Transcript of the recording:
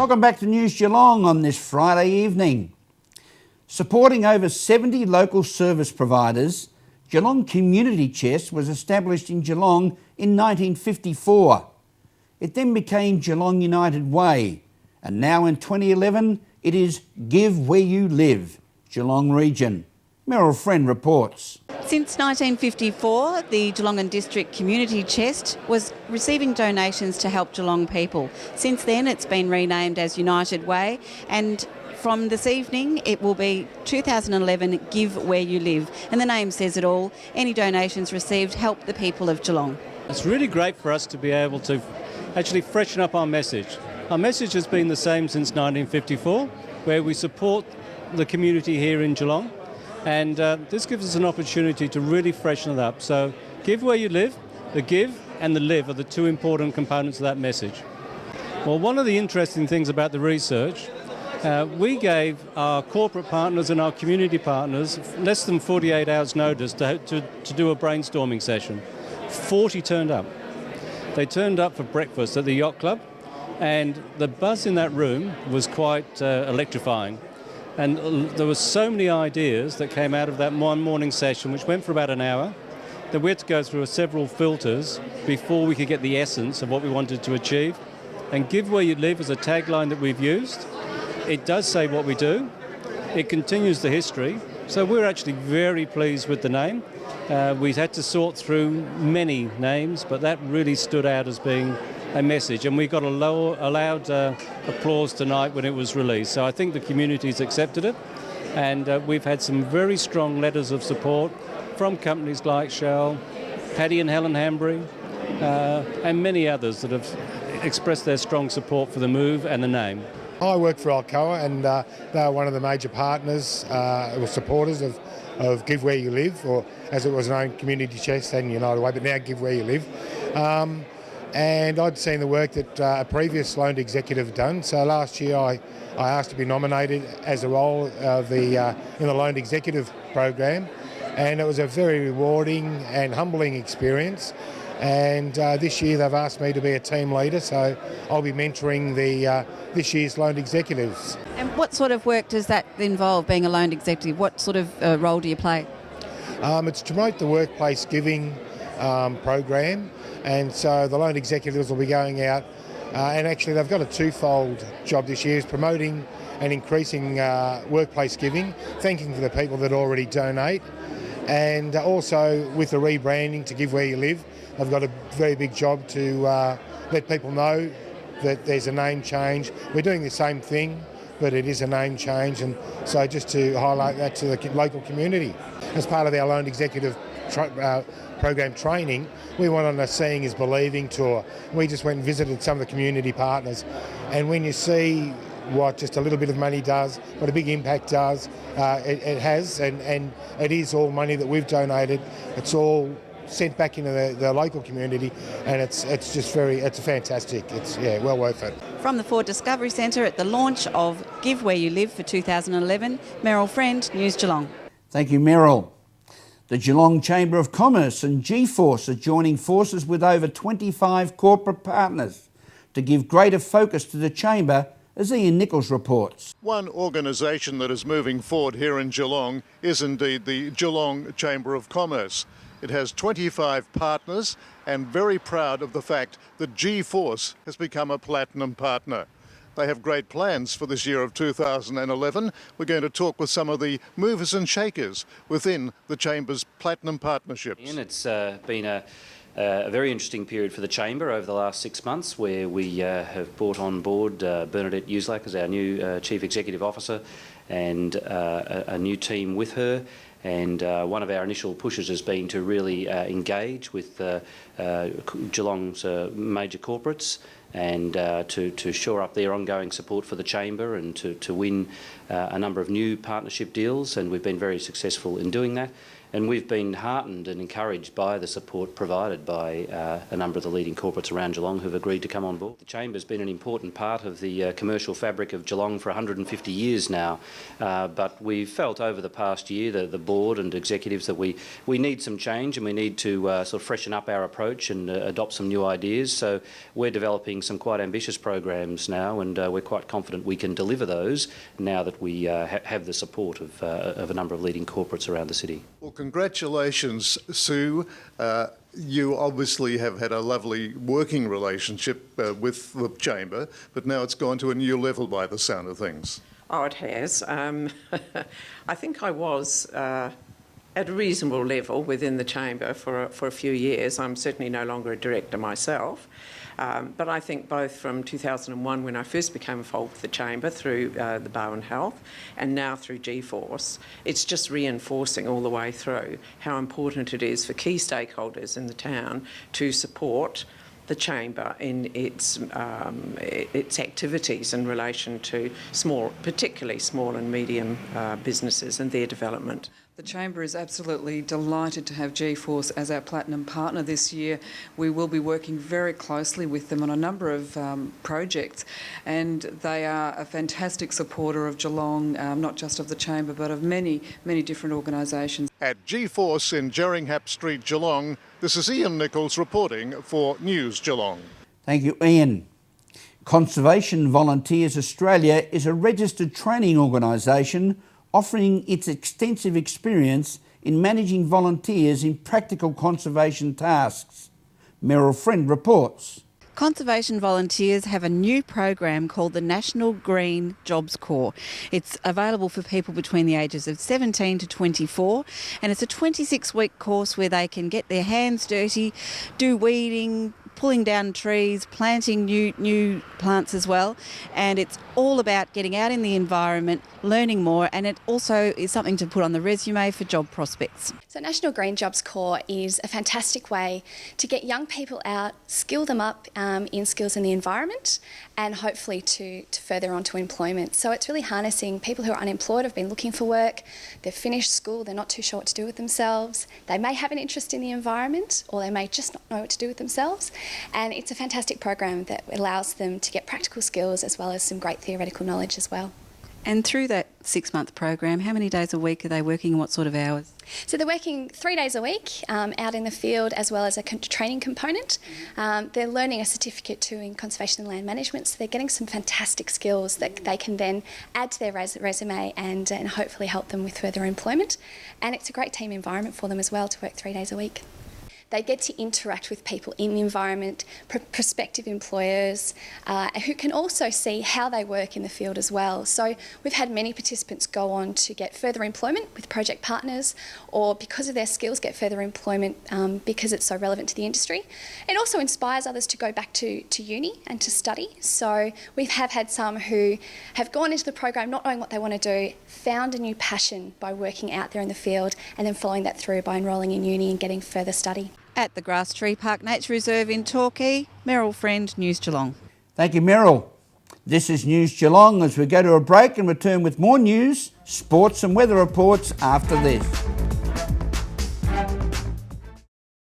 Welcome back to News Geelong on this Friday evening. Supporting over 70 local service providers, Geelong Community Chest was established in Geelong in 1954. It then became Geelong United Way, and now in 2011 it is Give Where You Live, Geelong Region. Meryl Friend reports. Since 1954, the Geelong and District Community Chest was receiving donations to help Geelong people. Since then, it's been renamed as United Way, and from this evening, it will be 2011 Give Where You Live. And the name says it all. Any donations received help the people of Geelong. It's really great for us to be able to actually freshen up our message. Our message has been the same since 1954, where we support the community here in Geelong. And this gives us an opportunity to really freshen it up. So give where you live. The give and the live are the two important components of that message. Well, one of the interesting things about the research, we gave our corporate partners and our community partners less than 48 hours notice to do a brainstorming session. 40 turned up. They turned up for breakfast at the yacht club, and the buzz in that room was quite electrifying. And there were so many ideas that came out of that one morning session, which went for about an hour, that we had to go through several filters before we could get the essence of what we wanted to achieve. And Give Where You Live is a tagline that we've used. It does say what we do. It continues the history. So we're actually very pleased with the name. We had to sort through many names, but that really stood out as being a message, and we got a loud applause tonight when it was released. So I think the community's accepted it, and we've had some very strong letters of support from companies like Shell, Paddy and Helen Hambry, and many others that have expressed their strong support for the move and the name. I work for Alcoa, and they're one of the major partners or supporters of Give Where You Live, or as it was known, Community Chest and United Way, but now Give Where You Live. And I'd seen the work that a previous loaned executive had done. So last year I asked to be nominated as a role of in the loaned executive program, and it was a very rewarding and humbling experience. And this year they've asked me to be a team leader, so I'll be mentoring this year's loaned executives. And what sort of work does that involve, being a loaned executive? What sort of role do you play? It's to promote the workplace giving program. And so the loan executives will be going out, and actually they've got a twofold job this year, is promoting and increasing workplace giving, thanking for the people that already donate, and also with the rebranding to Give Where You Live, they've got a very big job to let people know that there's a name change. We're doing the same thing, but it is a name change, and so just to highlight that to the local community. As part of our loan executive program training, we went on a Seeing is Believing tour. We just went and visited some of the community partners, and when you see what just a little bit of money does, what a big impact does, it has, and it is all money that we've donated. It's all sent back into the local community, and it's fantastic. It's well worth it. From the Ford Discovery Centre at the launch of Give Where You Live for 2011, Meryl Friend, News Geelong. Thank you, Meryl. The Geelong Chamber of Commerce and G-Force are joining forces with over 25 corporate partners to give greater focus to the Chamber, as Ian Nichols reports. One organisation that is moving forward here in Geelong is indeed the Geelong Chamber of Commerce. It has 25 partners, and very proud of the fact that G-Force has become a platinum partner. They have great plans for this year of 2011. We're going to talk with some of the movers and shakers within the Chamber's Platinum Partnerships. And it's been a very interesting period for the Chamber over the last 6 months, where we have brought on board Bernadette Uselak as our new Chief Executive Officer, and a new team with her. And one of our initial pushes has been to really engage with Geelong's major corporates, and to shore up their ongoing support for the Chamber, and to win a number of new partnership deals, and we've been very successful in doing that. And we've been heartened and encouraged by the support provided by a number of the leading corporates around Geelong who've agreed to come on board. The Chamber's been an important part of the commercial fabric of Geelong for 150 years now, but we've felt over the past year, the board and executives, that we need some change and we need to sort of freshen up our approach and adopt some new ideas. So we're developing some quite ambitious programs now, and we're quite confident we can deliver those now that we have the support of a number of leading corporates around the city. Well, congratulations, Sue. You obviously have had a lovely working relationship with the Chamber, but now it's gone to a new level by the sound of things. Oh, it has. I think I was at a reasonable level within the Chamber for a few years. I'm certainly no longer a director myself. But I think both from 2001, when I first became involved with the Chamber through the Bowen Health, and now through G-Force, it's just reinforcing all the way through how important it is for key stakeholders in the town to support the Chamber in its activities in relation to particularly small and medium businesses and their development. The Chamber is absolutely delighted to have G-Force as our platinum partner this year. We will be working very closely with them on a number of projects, and they are a fantastic supporter of Geelong, not just of the Chamber but of many, many different organisations. At G-Force in Jerringhap Street, Geelong, this is Ian Nichols reporting for News Geelong. Thank you, Ian. Conservation Volunteers Australia is a registered training organisation offering its extensive experience in managing volunteers in practical conservation tasks. Meryl Friend reports. Conservation volunteers have a new program called the National Green Jobs Corps. It's available for people between the ages of 17 to 24, and it's a 26-week course where they can get their hands dirty, do weeding, pulling down trees, planting new plants as well, and it's all about getting out in the environment, learning more, and it also is something to put on the resume for job prospects. So National Green Jobs Corps is a fantastic way to get young people out, skill them up in skills in the environment, and hopefully to further on to employment. So it's really harnessing people who are unemployed, have been looking for work, they've finished school, they're not too sure what to do with themselves, they may have an interest in the environment, or they may just not know what to do with themselves. And it's a fantastic program that allows them to get practical skills as well as some great theoretical knowledge as well. And through that 6-month program, how many days a week are they working and what sort of hours? So they're working 3 days a week out in the field, as well as a training component. They're learning a certificate too in conservation and land management, so they're getting some fantastic skills that they can then add to their resume and hopefully help them with further employment. And it's a great team environment for them as well to work 3 days a week. They get to interact with people in the environment, prospective employers, who can also see how they work in the field as well. So we've had many participants go on to get further employment with project partners, or because of their skills get further employment because it's so relevant to the industry. It also inspires others to go back to uni and to study. So we have had some who have gone into the program not knowing what they want to do, found a new passion by working out there in the field, and then following that through by enrolling in uni and getting further study. At the Grass Tree Park Nature Reserve in Torquay, Meryl Friend, News Geelong. Thank you, Meryl. This is News Geelong as we go to a break and return with more news, sports and weather reports after this.